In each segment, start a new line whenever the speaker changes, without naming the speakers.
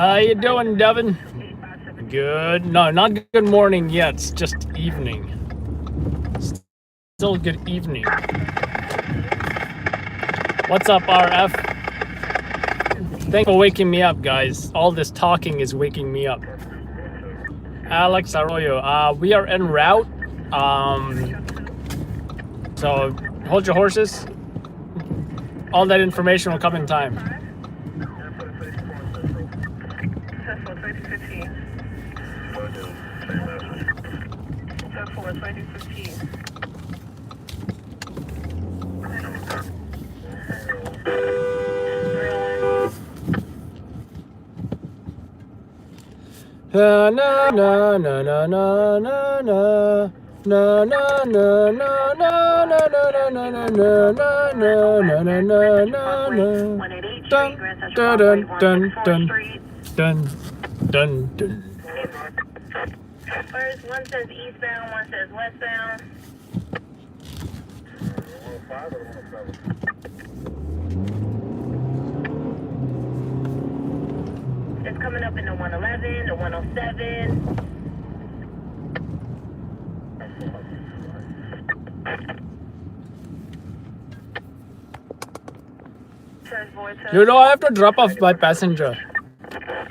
How you doing, Devin? Good. No, not good morning yet. It's just evening. Still good evening. What's up, RF? Thanks for waking me up, guys. All this talking is waking me up. Alex Arroyo. We are en route. So hold your horses. All that information will come in time. Na na na na na na na na. Na na na na na na na na na na na na na na. Dun dun dun dun dun dun dun.
First, one says eastbound, one says westbound. It's coming up in the 111, the 107.
You know I have to drop off my passenger.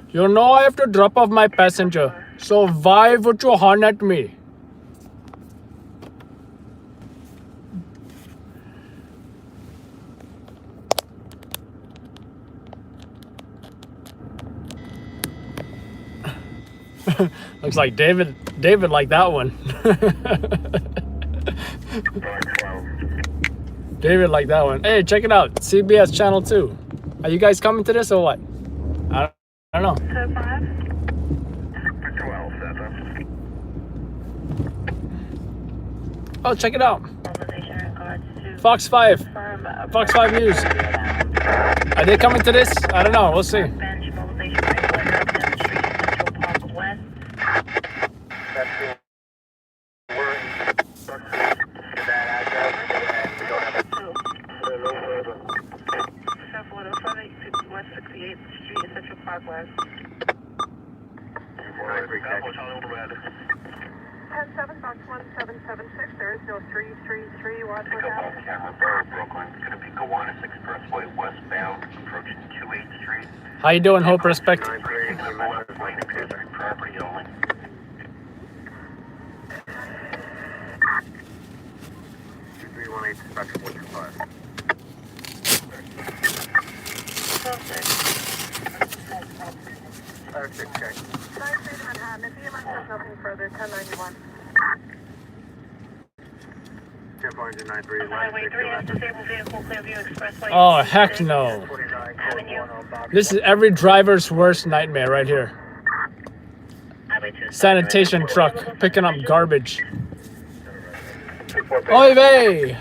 You know I have to drop off my passenger. So why would you horn at me? Looks like David liked that one. David liked that one. Hey, check it out. CBS Channel 2. Are you guys coming to this or what? I don't know. Oh, check it out. Fox 5. Fox 5 News. Are they coming to this? I don't know. We'll see.
There is no 333. Watch what happens.
Brooklyn. Going to be Gowanus Expressway westbound, approaching 28th Street.
How you doing, Hope Respect?
Property only. Special 45.
Nothing further, 1091.
Oh, heck no. This is every driver's worst nightmare right here. Sanitation truck picking up garbage. Oy vey!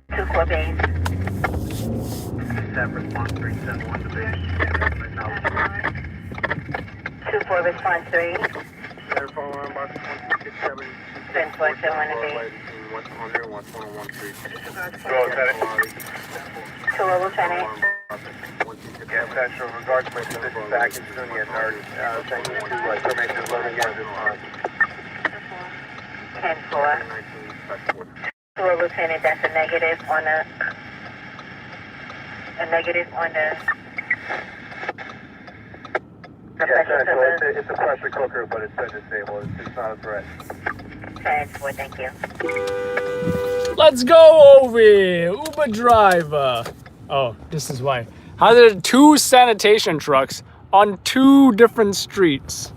24 base. 24 response 3. 10 4 7 1 8. Hello, Lieutenant.
Yes, Central. In regards to my position back in Sunni and Nerd, thank you to information loading again this time.
10 4. Hello, Lieutenant. That's a negative on the.
Yes, Central. It's a pressure cooker, but it's been disabled. It's not a threat.
10 4. Thank you.
Let's go, Ovi! Uber driver. Oh, this is why. How there are two sanitation trucks on two different streets?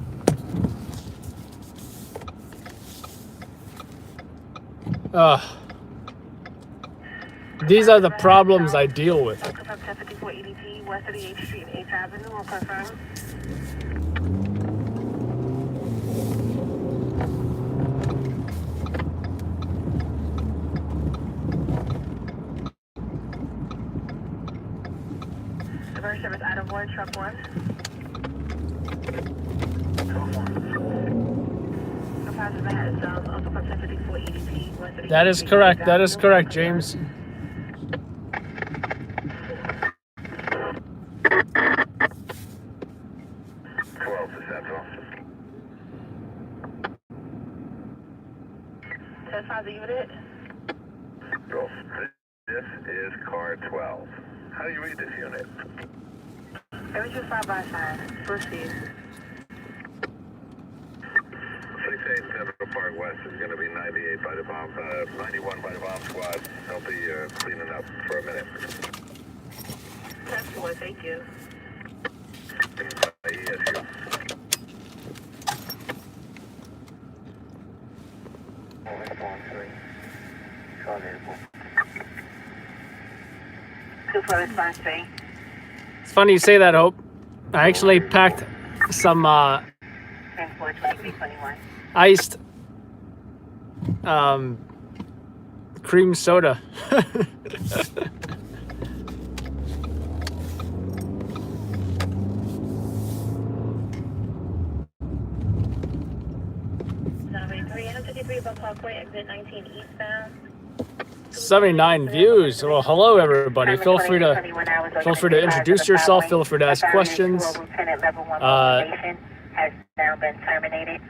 These are the problems I deal with.
West of the 8th Street and 8th Avenue. Will confirm. Reverse service out of void, truck 1.
That is correct. That is correct, James.
12 to Central.
10-5 unit.
Control. This is car 12. How do you read this unit?
Let me just stop by sign. Proceed.
68 Central Park West is going to be 98 by the bomb, 91 by the bomb squad. They'll be cleaning up for a minute.
10-4, thank you.
ESU.
Response 3.
It's funny you say that, Hope. I actually packed some
10-4, 2321.
iced cream soda.
Runway 353 above Parkway, exit 19 eastbound.
79 views. Well, hello everybody. Feel free to introduce yourself. Feel free to ask questions.
Has now been terminated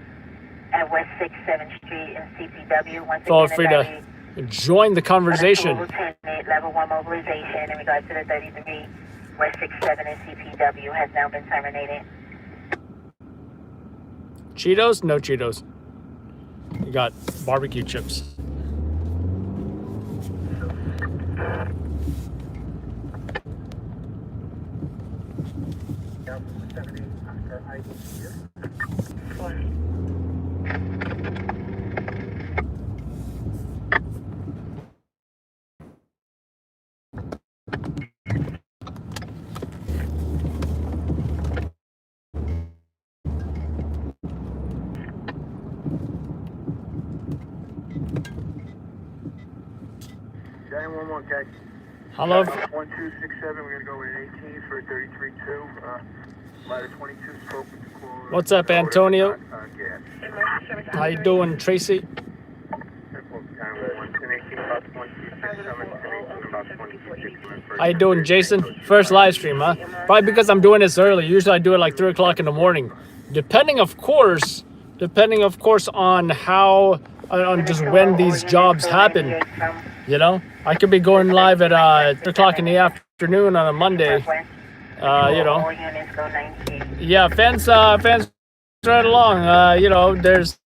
at West 6th Street in CPW. Once
Feel
again,
free to join the conversation.
Lieutenant, level 1 mobilization in regards to the 33 West 67 in CPW has now been terminated.
Cheetos? No Cheetos. You got barbecue chips.
Giant 1-1, okay.
Hello.
1267, we're gonna go with an 18 for 33-2. Ladder 22 spoke with the caller.
What's up, Antonio? How you doing, Tracy? How you doing, Jason? First live stream, huh? Probably because I'm doing this early. Usually I do it like 3 o'clock in the morning. Depending of course on how, on just when these jobs happen. You know, I could be going live at 3 o'clock in the afternoon on a Monday. You know, yeah, fans right along. You know, there's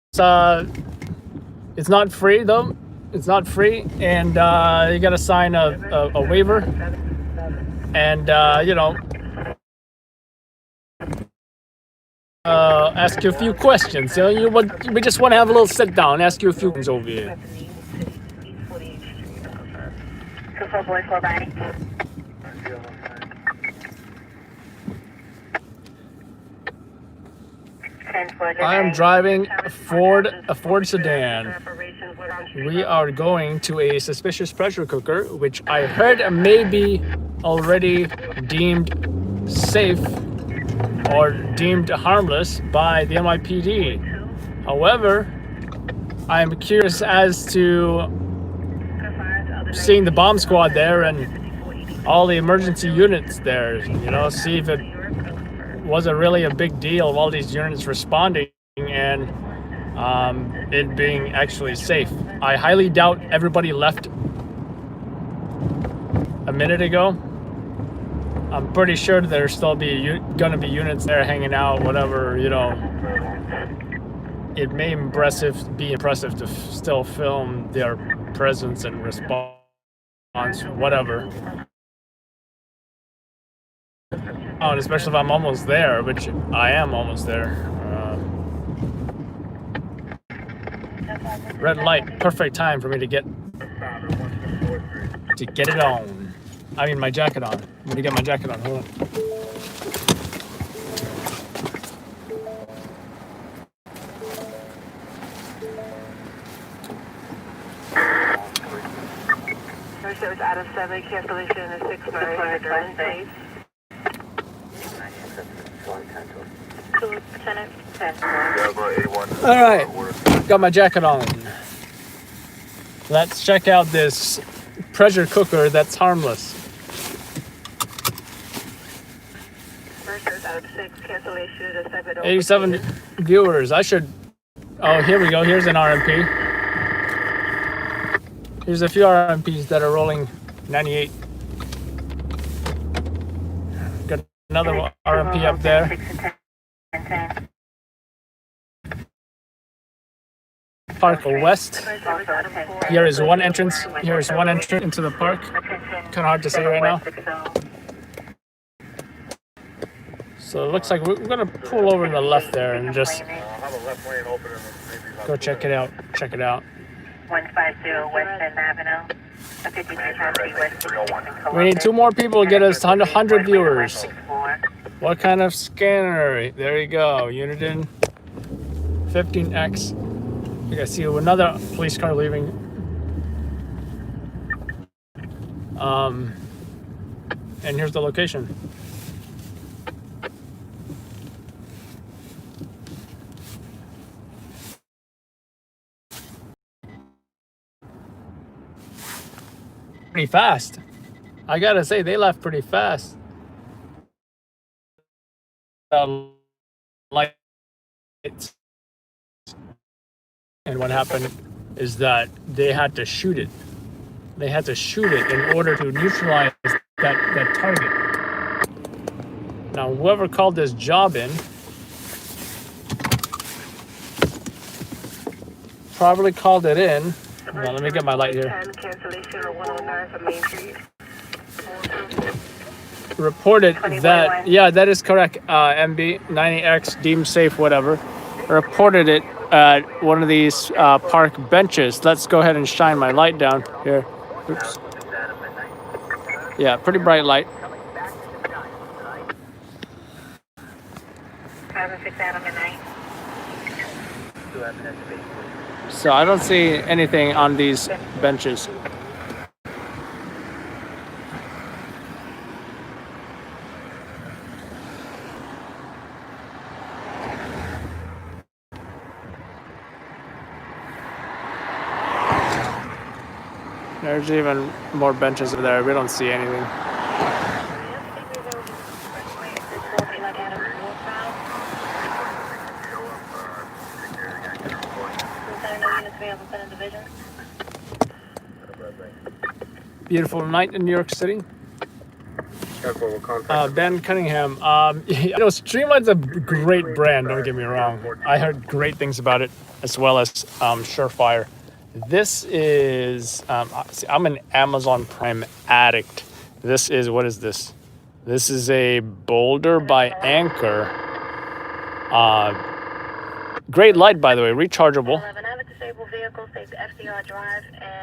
it's not free though. It's not free, and you gotta sign a waiver, and you know, ask you a few questions. You know, we just want to have a little sit down, ask you a few things over here. I am driving a Ford sedan. We are going to a suspicious pressure cooker, which I heard may be already deemed safe or deemed harmless by the NYPD. However, I'm curious as to seeing the bomb squad there and all the emergency units there, you know, see if it was really a big deal of all these units responding and it being actually safe. I highly doubt everybody left a minute ago. I'm pretty sure there's still gonna be units there hanging out, whatever, you know. It may be impressive to still film their presence and response, whatever. Oh, and especially if I'm almost there, which I am almost there. Red light, perfect time for me to get it on. I mean, my jacket on. I'm gonna get my jacket on. Hold on.
Service out of 7, cancellation is 6-9 during safe. Lieutenant.
All right, got my jacket on. Let's check out this pressure cooker that's harmless.
Service out of 6, cancellation
87 viewers. I should. Oh, here we go. Here's an RMP. Here's a few RMPs that are rolling 98. Got another RMP up there. Park West. Here is one entrance. Here is one entrance into the park. Kind of hard to see right now. So it looks like we're gonna pull over to the left there and just go check it out. Check it out.
150 West End Avenue. 53 West.
We need 2 more people to get us 100 viewers. What kind of scanner? There you go. Uniden 15X. You guys see another police car leaving. And here's the location. Pretty fast. I gotta say, they left pretty fast. Lights. And what happened is that they had to shoot it. They had to shoot it in order to neutralize that target. Now, whoever called this job in probably called it in. Now, let me get my light here. Reported that, yeah, that is correct. MB 90X deemed safe, whatever. Reported it at one of these park benches. Let's go ahead and shine my light down here. Oops. Yeah, pretty bright light. So I don't see anything on these benches. There's even more benches over there. We don't see anything. Beautiful night in New York City. Ben Cunningham. Streamline's a great brand, don't get me wrong. I heard great things about it, as well as Surefire. This is, I'm an Amazon Prime addict. This is, what is this? This is a Boulder by Anchor. Great light, by the way, rechargeable.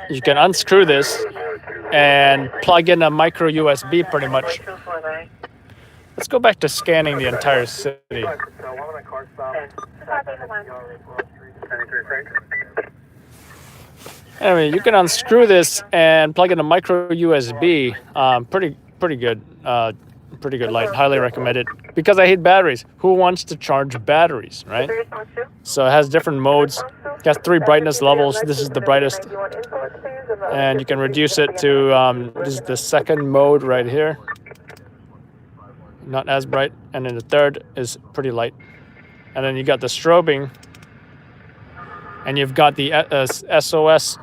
You can unscrew this and plug in a micro USB pretty much. Let's go back to scanning the entire city. Anyway, you can unscrew this and plug in a micro USB. Pretty good. Pretty good light. Highly recommend it. Because I hate batteries. Who wants to charge batteries, right? So it has different modes. It has 3 brightness levels. This is the brightest. And you can reduce it to, this is the second mode right here. Not as bright. And then the third is pretty light. And then you got the strobing. And you've got the SOS.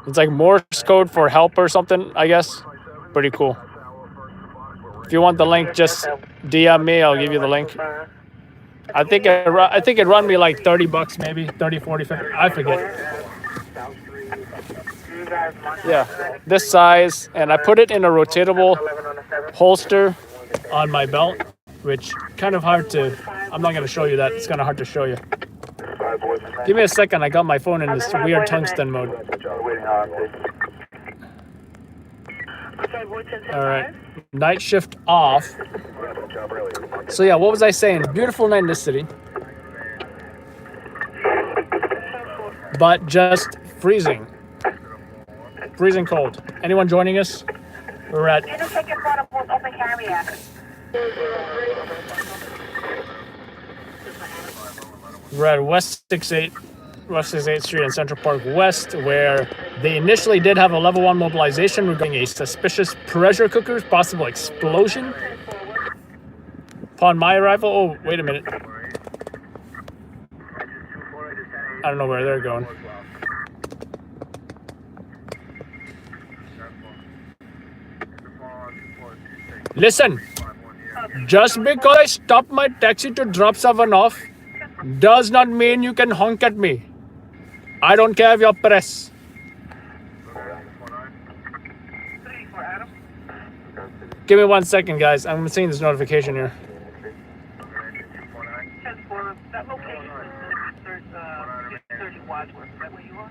It's like Morse code for help or something, I guess. Pretty cool. If you want the link, just DM me. I'll give you the link. I think it run me like $30 maybe, 30, 40, 50. I forget. Yeah, this size, and I put it in a rotatable holster on my belt, which kind of hard to. I'm not gonna show you that. It's kind of hard to show you. Give me a second. I got my phone in this weird tungsten mode. All right. Night shift off. So yeah, what was I saying? Beautiful night in the city, but just freezing cold. Anyone joining us? We're at West 68th Street and Central Park West, where they initially did have a level 1 mobilization regarding a suspicious pressure cooker, possible explosion. Upon my arrival, oh, wait a minute. I don't know where they're going. Listen, just because I stop my taxi to drop someone off does not mean you can honk at me. I don't care if you're press. Give me 1 second, guys. I'm seeing this notification here.
That location is 30 Wadsworth. Is that where you are?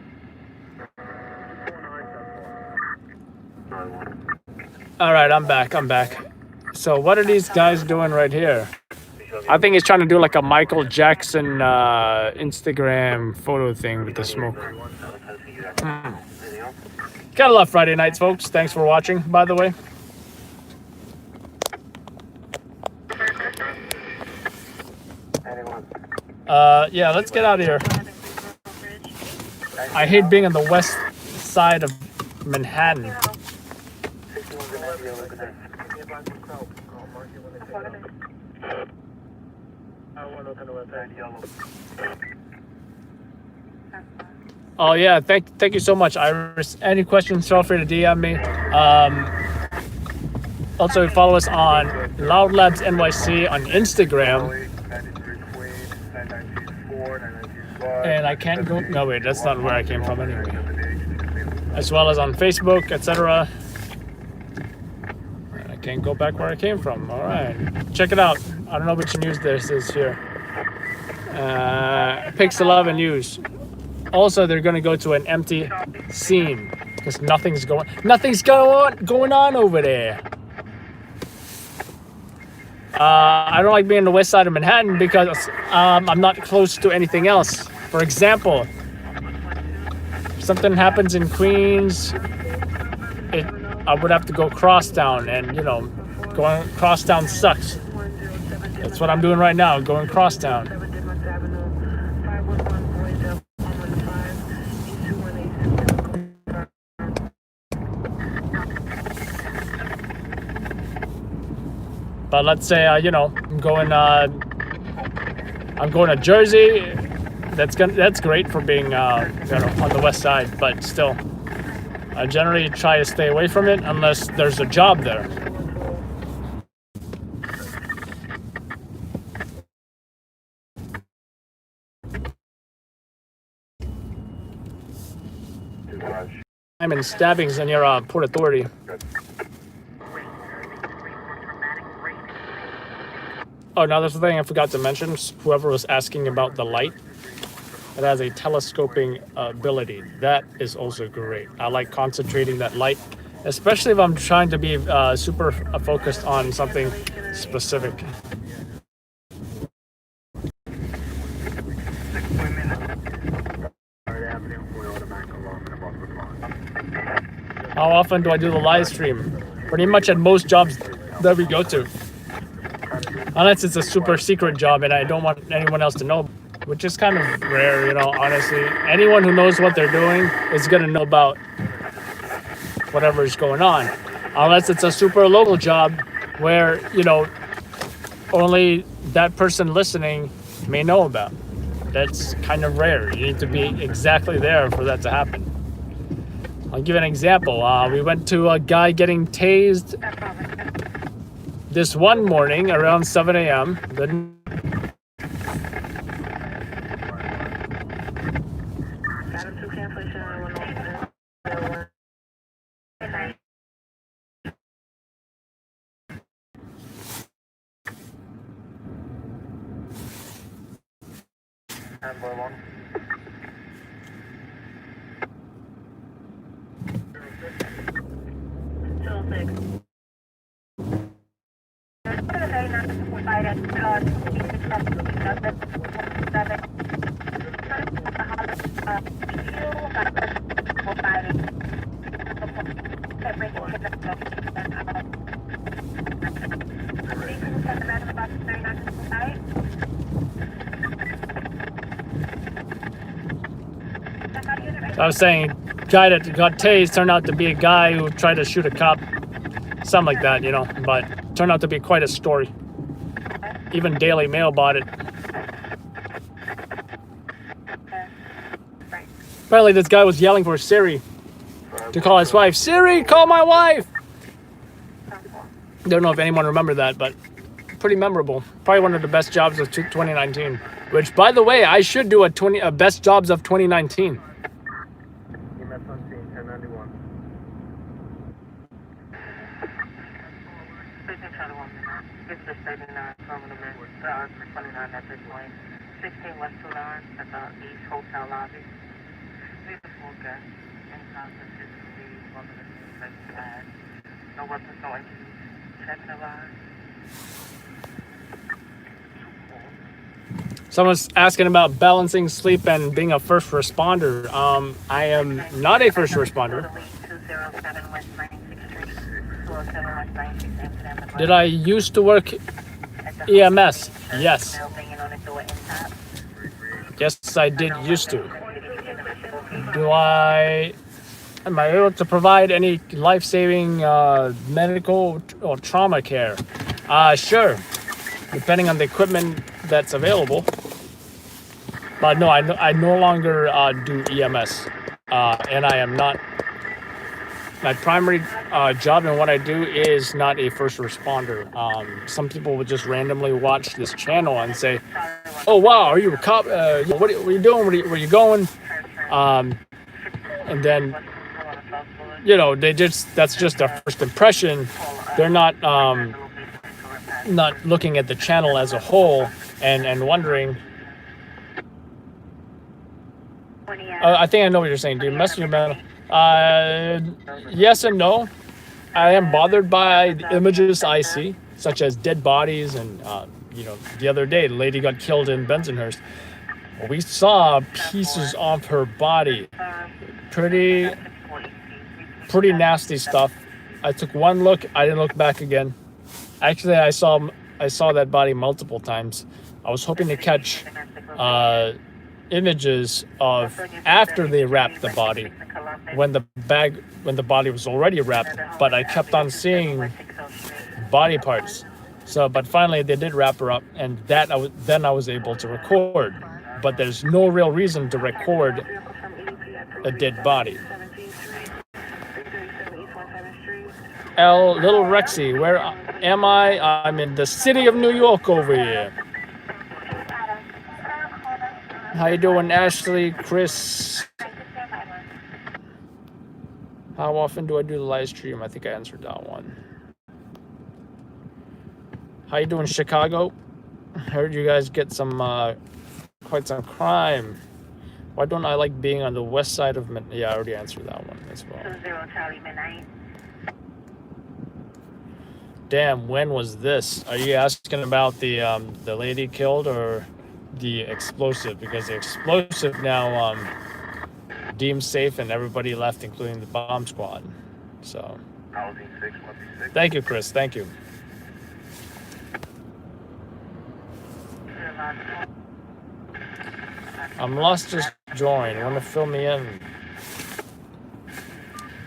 All right, I'm back. So what are these guys doing right here? I think he's trying to do like a Michael Jackson Instagram photo thing with the smoke. Gotta love Friday nights, folks. Thanks for watching, by the way. Yeah, let's get out of here. I hate being on the west side of Manhattan. Oh yeah, thank you so much, Iris. Any questions, feel free to DM me. Also follow us on loudlabsnyc on Instagram. And I can't go, no wait, that's not where I came from anyway. As well as on Facebook, etc. I can't go back where I came from. All right, check it out. I don't know which news this is here. Pixel 11 news. Also, they're gonna go to an empty scene because nothing's going on over there. I don't like being on the west side of Manhattan because I'm not close to anything else. For example, if something happens in Queens, I would have to go crosstown, and you know, going crosstown sucks. That's what I'm doing right now, going crosstown. But let's say, you know, I'm going to Jersey. That's great for being, you know, on the west side. But still, I generally try to stay away from it unless there's a job there. I'm in stabbings near Port Authority. Oh, now there's the thing I forgot to mention. Whoever was asking about the light, it has a telescoping ability. That is also great. I like concentrating that light, especially if I'm trying to be super focused on something specific. How often do I do the live stream? Pretty much at most jobs that we go to. Unless it's a super secret job and I don't want anyone else to know, which is kind of rare, you know, honestly. Anyone who knows what they're doing is going to know about whatever's going on. Unless it's a super local job where, you know, only that person listening may know about. That's kind of rare. You need to be exactly there for that to happen. I'll give an example. We went to a guy getting tased this one morning around 7 a.m. I was saying, guy that got tased turned out to be a guy who tried to shoot a cop, something like that, you know, but turned out to be quite a story. Even Daily Mail bought it. Apparently this guy was yelling for Siri to call his wife. Siri, call my wife! Don't know if anyone remembered that, but pretty memorable. Probably one of the best jobs of 2019. Which, by the way, I should do a best jobs of 2019.
At this point, 16 West 29 at the East Hotel lobby. Beautiful guests, inside the physically, welcome to the place to add. No weapons, no injuries. Checking the line.
Someone's asking about balancing sleep and being a first responder. I am not a first responder. Did I used to work EMS? Yes. Yes, I did used to. Am I able to provide any life-saving medical or trauma care? Sure, depending on the equipment that's available. But no, I no longer do EMS, and I am not. My primary job and what I do is not a first responder. Some people would just randomly watch this channel and say, "Oh wow, are you a cop? What are you doing? Where you going?" And then, that's just their first impression. They're not looking at the channel as a whole and wondering. I think I know what you're saying. Do you mess with your man? Yes and no. I am bothered by the images I see, such as dead bodies, and the other day, the lady got killed in Bensonhurst. We saw pieces of her body. Pretty nasty stuff. I took one look. I didn't look back again. Actually, I saw that body multiple times. I was hoping to catch images of after they wrapped the body, when the body was already wrapped, but I kept on seeing body parts. But finally they did wrap her up, and then I was able to record. But there's no real reason to record a dead body. Little Rexy, where am I? I'm in the city of New York over here. How you doing, Ashley, Chris? How often do I do the live stream? I think I answered that one. How you doing, Chicago? Heard you guys get quite some crime. Why don't I like being on the west side of Yeah, I already answered that one as well.
20 Charlie Midnight.
Damn, when was this? Are you asking about the lady killed or the explosive? Because the explosive now deemed safe and everybody left, including the bomb squad. So thank you, Chris. Thank you. I'm lost, just join. Want to fill me in?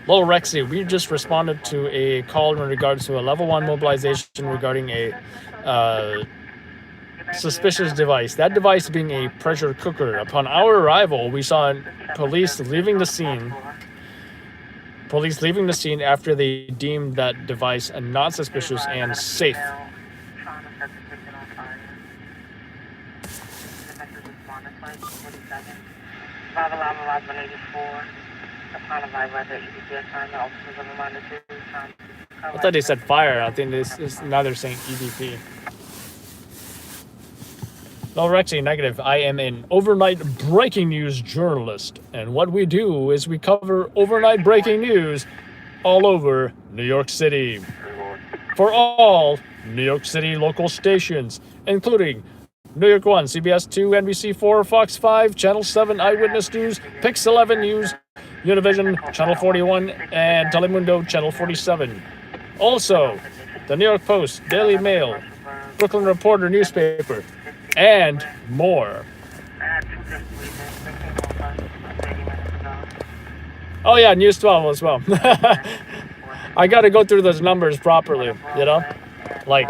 Lil Rexy, we just responded to a call in regards to a level 1 mobilization regarding a suspicious device. That device being a pressure cooker. Upon our arrival, we saw police leaving the scene. Police leaving the scene after they deemed that device not suspicious and safe. I thought they said fire. I think now they're saying EVP. No, Rexy, negative. I am an overnight breaking news journalist. And what we do is we cover overnight breaking news all over New York City. For all New York City local stations, including New York 1, CBS 2, NBC 4, Fox 5, Channel 7, Eyewitness News, Pix 11 News, Univision, Channel 41, and Telemundo, Channel 47. Also, the New York Post, Daily Mail, Brooklyn Reporter newspaper, and more. Oh yeah, News 12 as well. I got to go through those numbers properly, Like,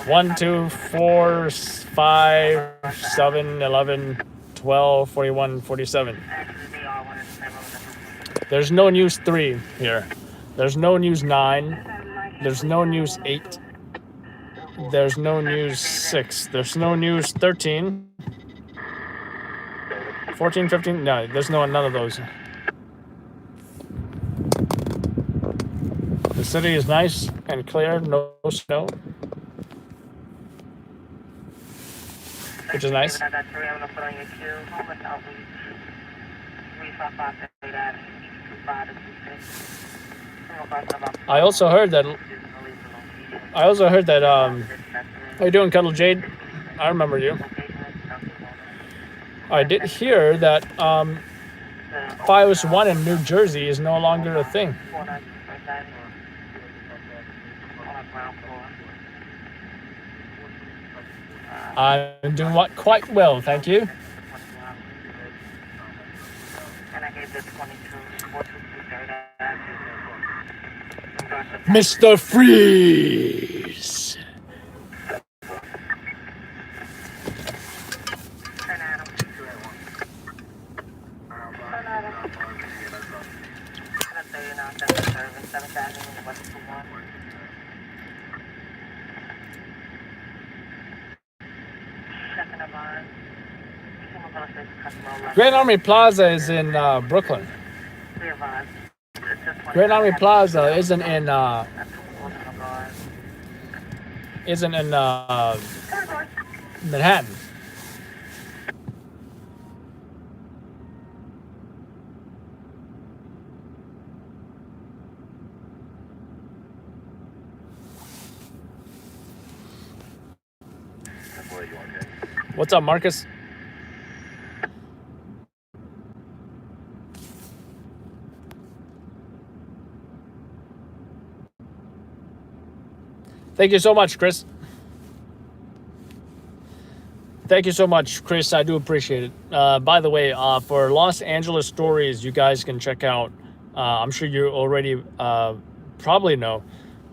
1, 2, 4, 5, 7, 11, 12, 41, 47. There's no news 3 here. There's no news 9. There's no news 8. There's no news 6. There's no news 13. 14, 15. No, there's none of those. The city is nice and clear, no snow, which is nice. I also heard that. How you doing, Cuddle Jade? I remember you. I did hear that 501 in New Jersey is no longer a thing. I'm doing quite well, thank you. Mr. Freeze! Great Army Plaza is in Brooklyn. Great Army Plaza isn't in Manhattan. What's up, Marcus? Thank you so much, Chris. Thank you so much, Chris. I do appreciate it. By the way, for Los Angeles stories, you guys can check out, I'm sure you already probably know,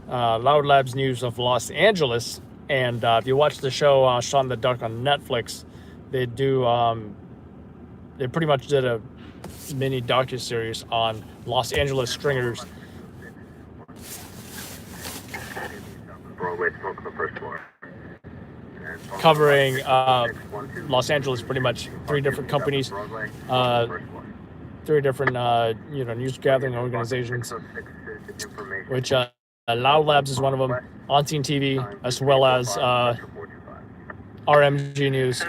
Loud Labs News of Los Angeles. And if you watch the show Shot in the Dark on Netflix, they do, they pretty much did a mini docuseries on Los Angeles stringers. Covering Los Angeles, pretty much 3 different companies, 3 different news gathering organizations, which Loud Labs is one of them, On Scene TV, as well as RMG News,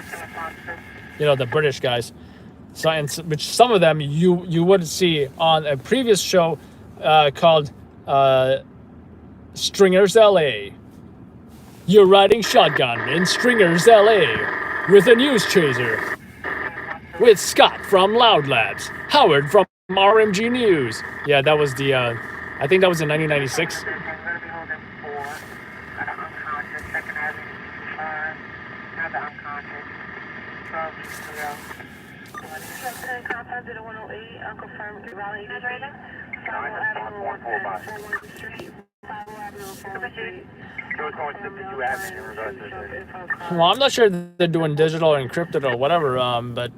the British guys. So, which some of them you would see on a previous show called Stringers LA. You're riding shotgun in Stringers LA with a news chaser. With Scott from Loud Labs, Howard from RMG News. Yeah, that was the, I think that was in 1996. Well, I'm not sure they're doing digital or encrypted or whatever, but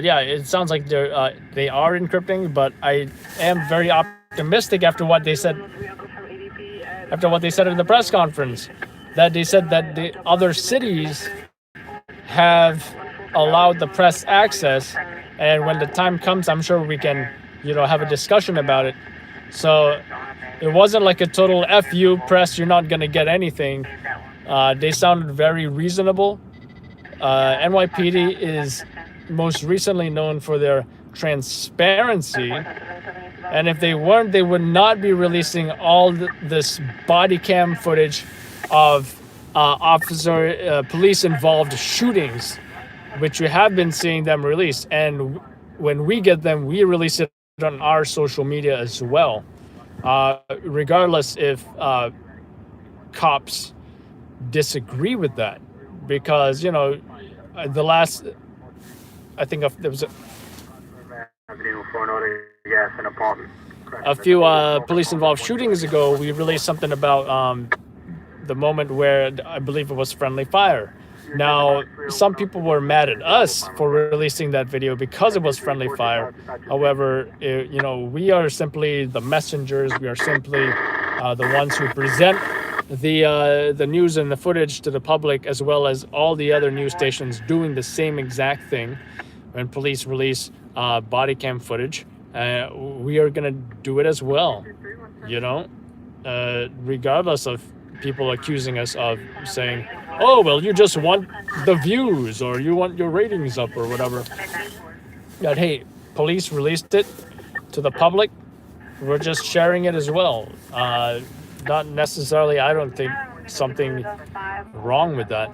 yeah, it sounds like they are encrypting. But I am very optimistic after what they said. After what they said at the press conference, that they said that the other cities have allowed the press access, and when the time comes, I'm sure we can, have a discussion about it. So it wasn't like a total F you press, you're not gonna get anything. They sounded very reasonable. NYPD is most recently known for their transparency, and if they weren't, they would not be releasing all this body cam footage of police-involved shootings, which we have been seeing them release. And when we get them, we release it on our social media as well, regardless if cops disagree with that, because the last, I think there was a few police-involved shootings ago, we released something about the moment where I believe it was friendly fire. Now, some people were mad at us for releasing that video because it was friendly fire. However, we are simply the messengers. We are simply the ones who present the news and the footage to the public, as well as all the other news stations doing the same exact thing. When police release body cam footage, we are gonna do it as well. Regardless of people accusing us of saying, "Oh, well, you just want the views or you want your ratings up or whatever." That hey, police released it to the public. We're just sharing it as well. Not necessarily. I don't think something wrong with that.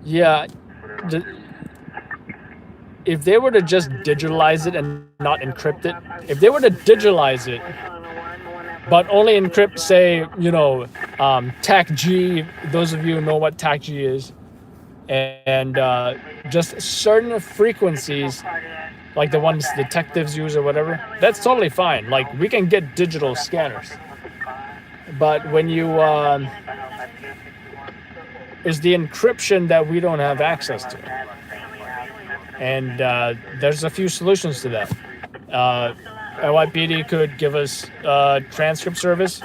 Yeah. If they were to just digitalize it and not encrypt it, if they were to digitalize it, but only encrypt, say, TAC-G, those of you who know what TAC-G is, and just certain frequencies, like the ones detectives use or whatever, that's totally fine. Like, we can get digital scanners. But when you, it's the encryption that we don't have access to. And there's a few solutions to that. NYPD could give us transcript service,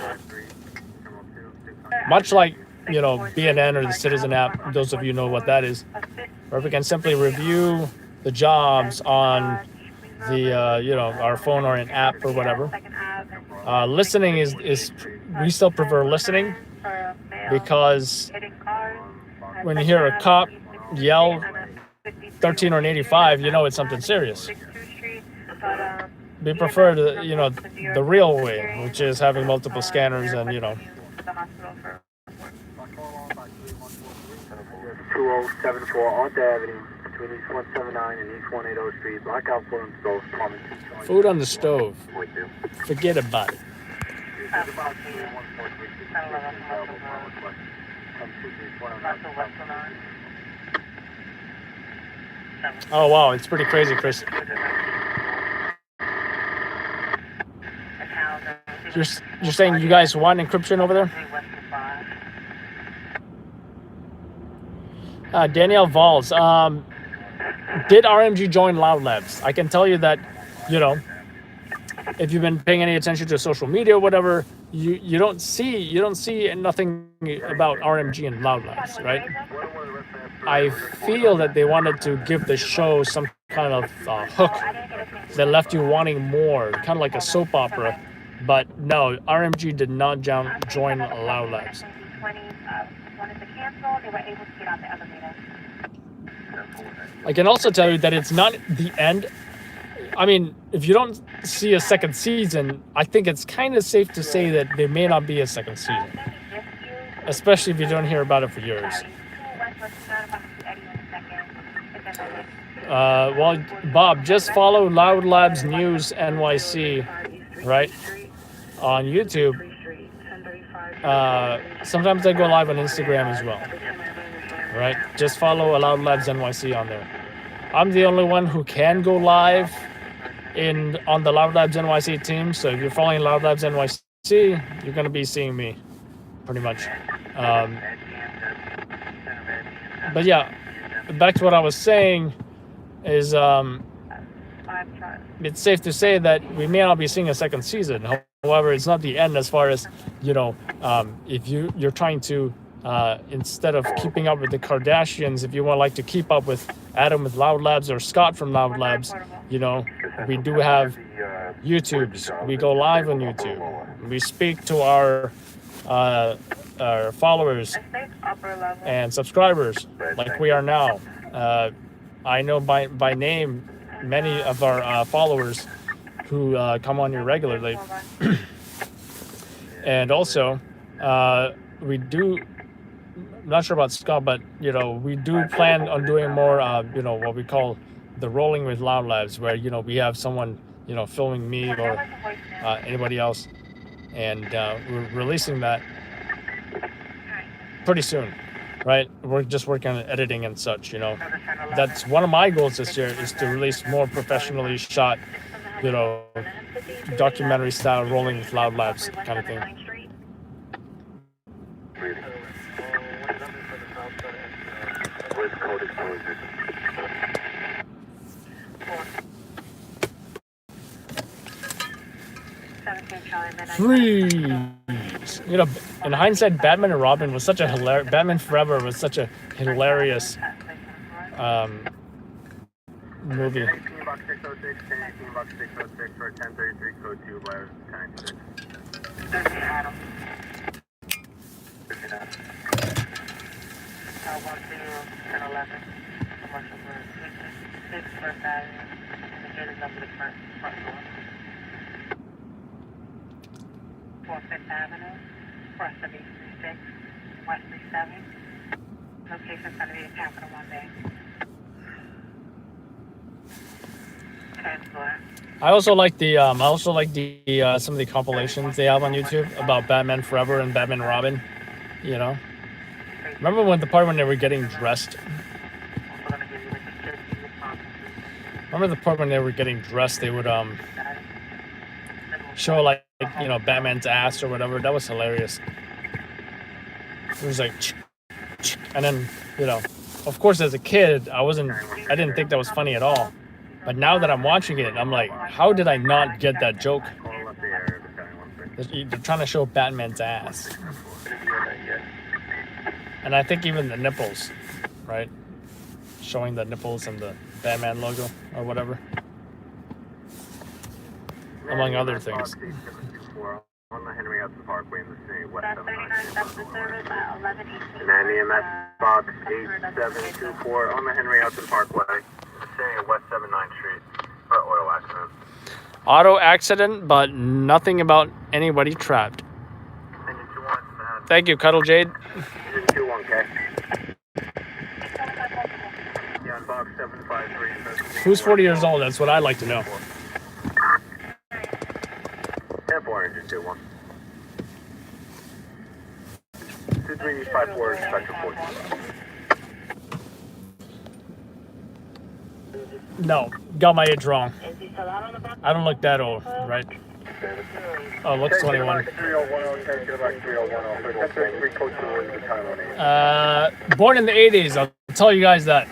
much like BNN or the Citizen app. Those of you know what that is, where we can simply review the jobs on the our phone or an app or whatever. Listening is we still prefer listening, because when you hear a cop yell 13 or an 85, it's something serious. We prefer the real way, which is having multiple scanners and
2074 Arthur Avenue between East 179 and East 180 Street. Blackout food on the stove.
Food on the stove. Forget about it. Oh wow, it's pretty crazy, Chris. You're saying you guys want encryption over there? Danielle Valls, did RMG join Loud Labs? I can tell you that, if you've been paying any attention to social media or whatever, you don't see nothing about RMG and Loud Labs, right? I feel that they wanted to give the show some kind of hook that left you wanting more, kind of like a soap opera. But no, RMG did not join Loud Labs. I can also tell you that it's not the end. I mean, if you don't see a second season, I think it's kind of safe to say that there may not be a second season, especially if you don't hear about it for years. Well, Bob, just follow Loud Labs News NYC, right, on YouTube. Sometimes I go live on Instagram as well, right? Just follow Loud Labs NYC on there. I'm the only one who can go live on the Loud Labs NYC team, so if you're following Loud Labs NYC, you're going to be seeing me, pretty much. But yeah, back to what I was saying is it's safe to say that we may not be seeing a second season. However, it's not the end as far as, if you're trying to, instead of keeping up with the Kardashians, if you want to keep up with Adam with Loud Labs or Scott from Loud Labs, we do have YouTubes. We go live on YouTube. We speak to our followers and subscribers like we are now. I know by name many of our followers who come on here regularly. And also, we do, I'm not sure about Scott, but we do plan on doing more what we call the rolling with Loud Labs, where we have someone filming me or anybody else, and we're releasing that pretty soon, right? We're just working on editing and such. That's one of my goals this year, is to release more professionally shot you know, documentary style rolling with Loud Labs kind of thing. Freeze. You know, in hindsight, Batman and Robin was such a hilarious. Batman Forever was such a hilarious movie.
18 bucks 606, 18 bucks 606 for 1033 code 2 wires 1096.
13 Adam. 1011. Commercial room. 6 First Avenue. Indicated number the front door. 4 Fifth Avenue. Cross the B36. West 37. Location is going to be a Capital One Bank.
I also like the some of the compilations they have on YouTube about Batman Forever and Batman and Robin. You know, remember when the part when they were getting dressed? Remember the part when they were getting dressed? They would show like you know Batman's ass or whatever. That was hilarious. It was like, and then you know, of course as a kid I didn't think that was funny at all. But now that I'm watching it, I'm like, how did I not get that joke? They're trying to show Batman's ass. And I think even the nipples, right? Showing the nipples and the Batman logo or whatever. Among other things.
On the Henry Hudson Parkway in the city, West
39 steps to service at 11:18.
And EMS box 8724 on the Henry Hudson Parkway. West 79th Street for oil accident.
Auto accident, but nothing about anybody trapped. Thank you, Cuddle Jade.
21K. Yeah, box 753.
Who's 40 years old? That's what I'd like to know.
10-4 engine 21. 2354 Spectrum 40.
No, got my age wrong. I don't look that old, right? Oh, looks 21. Born in the 80s, I'll tell you guys that.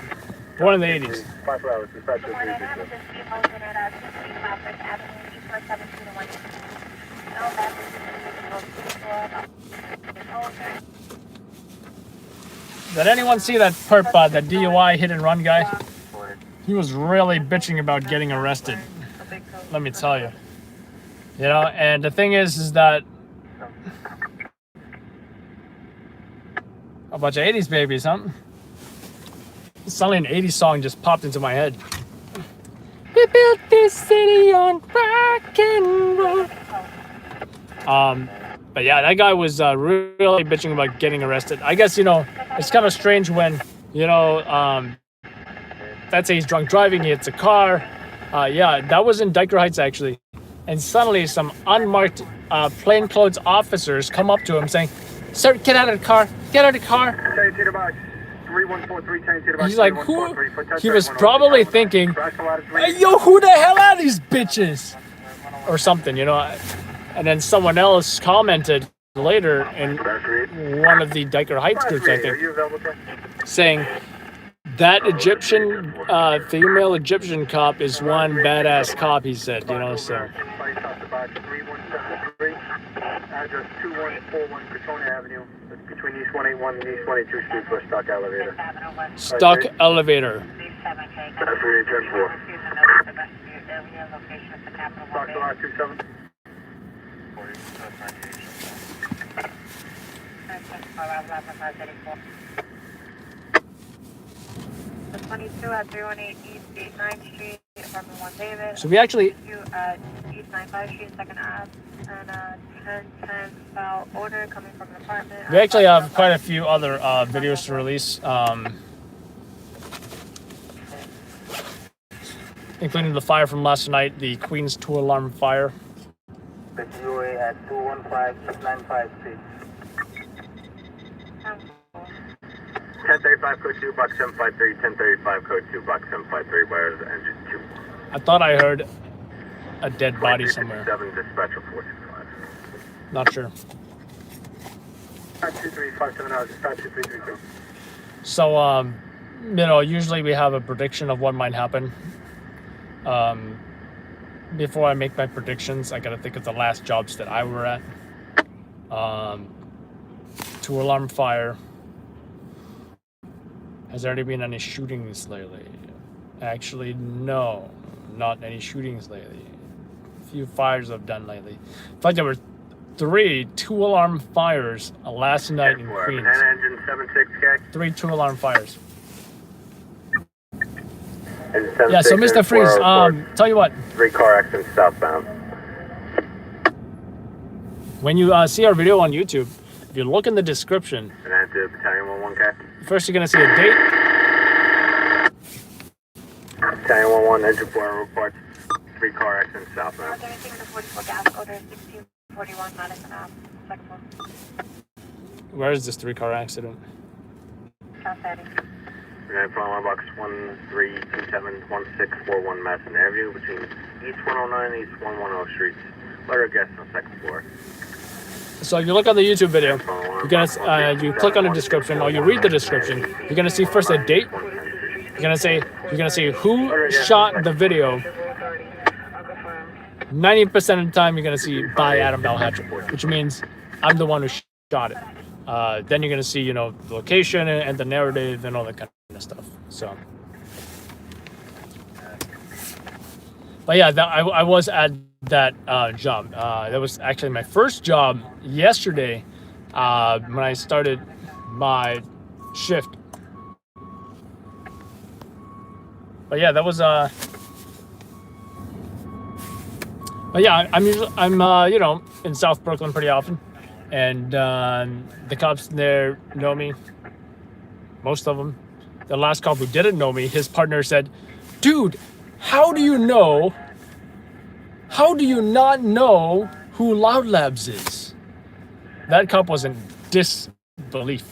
Born in the 80s. Did anyone see that perp, that DUI hit and run guy? He was really bitching about getting arrested. Let me tell you. You know, and the thing is that a bunch of 80s babies, huh? Suddenly an 80s song just popped into my head. We built this city on rock and roll. But yeah, that guy was really bitching about getting arrested. I guess, you know, it's kind of strange when, you know, let's say he's drunk driving, he hits a car. Yeah, that was in Diker Heights, actually. And suddenly some unmarked plainclothes officers come up to him saying, "Sir, get out of the car. Get out of the car." He's like, who? He was probably thinking, "Hey, yo, who the hell are these bitches?" Or something, you know. And then someone else commented later in one of the Diker Heights groups, I think, saying, that Egyptian, female Egyptian cop is one badass cop, he said, you know, so.
Address 2141 Crotona Avenue, between East 181 and East 182 Street for a stock elevator.
Stock elevator.
That's where you turn for. Stock the lot 27.
22 at 318 East 9th Street, apartment 1 David.
So we actually...
East 95 Street, 2nd Ave, and 1010 foul order coming from an apartment.
We actually have quite a few other videos to release, including the fire from last night, the Queen's 2-alarm fire.
The GOA at 215 Street. 1035 code 2 box 753, 1035 code 2 box 753 wires engine 2.
I thought I heard a dead body somewhere.
7 dispatcher 425.
Not sure.
523-570, dispatch 2332.
So, you know, usually we have a prediction of what might happen. Before I make my predictions, I gotta think of the last jobs that I were at. 2-alarm fire. Has there already been any shootings lately? Actually, no, not any shootings lately. A few fires I've done lately. In fact, there were 3 2-alarm fires last night in Queens.
Engine 76K.
3 2-alarm fires.
Engine
Yeah, so Mr. Freeze, tell you what.
3 car accidents southbound.
When you see our video on YouTube, if you look in the description,
And then to Battalion 11K.
first you're gonna see a date.
Battalion 11, engine 4 reports 3 car accidents southbound.
Anything in the 44 gas order 1641 Madison Ave, second floor.
Where is this 3-car accident?
South City.
We're going to follow box 13271641 Madison Avenue between East 109 and East 110 streets. Letter guest on the second floor.
So if you look on the YouTube video, you're gonna you click on the description or you read the description. You're gonna see first a date. You're gonna see who shot the video. 90% of the time, you're gonna see by Adam Balhatcher, which means I'm the one who shot it. Then you're gonna see, you know, the location and the narrative and all that kind of stuff. So, but yeah, I was at that job. That was actually my first job yesterday when I started my shift. But yeah, that was But yeah, I'm you know, in South Brooklyn pretty often, and the cops there know me. Most of them. The last cop who didn't know me, his partner said, "Dude, how do you know? How do you not know who Loud Labs is?" That cop was in disbelief.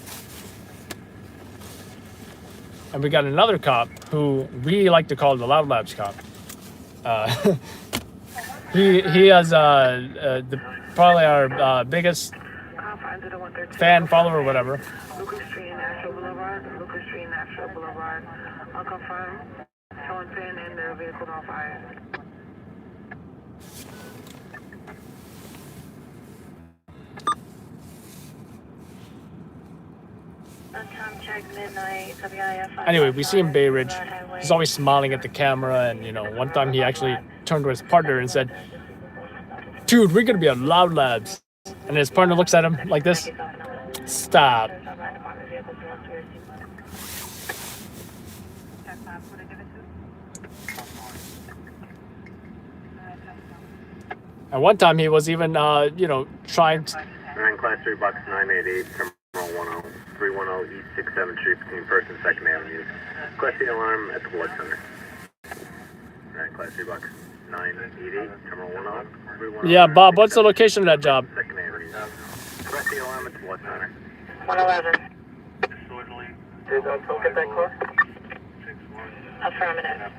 And we got another cop who we like to call the Loud Labs cop. He has probably our biggest fan follower or whatever.
Lucas Street and Nashville Boulevard. Lucas Street and Nashville Boulevard. Unconfirmed. Someone saying in their vehicle on fire.
Anyway, we see him Bay Ridge. He's always smiling at the camera, and you know, one time he actually turned to his partner and said, "Dude, we're gonna be on Loud Labs." And his partner looks at him like this. Stop. And one time he was even, you know, trying to...
And Class 3 box 988, Terminal 310 East 67th Street between 1st and 2nd Avenue. Class C alarm at the Blood Center. Alright, Class 3 box 988, Terminal 10 310.
Yeah, Bob, what's the location of that job?
2nd Avenue. Class C alarm at the Blood Center.
111.
Did get that car?
Affirmative.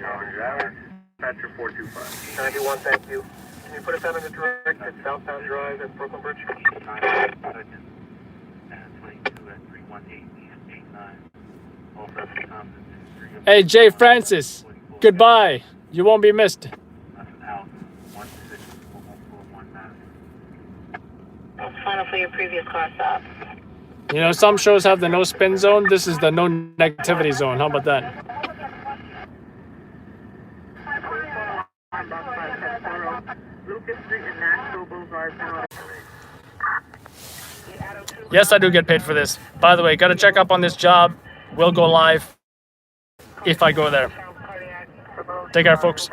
Dispatcher 425.
91, thank you. Can you put us out in the directed southbound drive at Brooklyn Bridge?
Hey, Jay Francis, goodbye. You won't be missed.
Final for your previous car stop.
You know, some shows have the no spin zone. This is the no negativity zone. How about that? Yes, I do get paid for this. By the way, got to check up on this job. We'll go live if I go there. Take care, folks.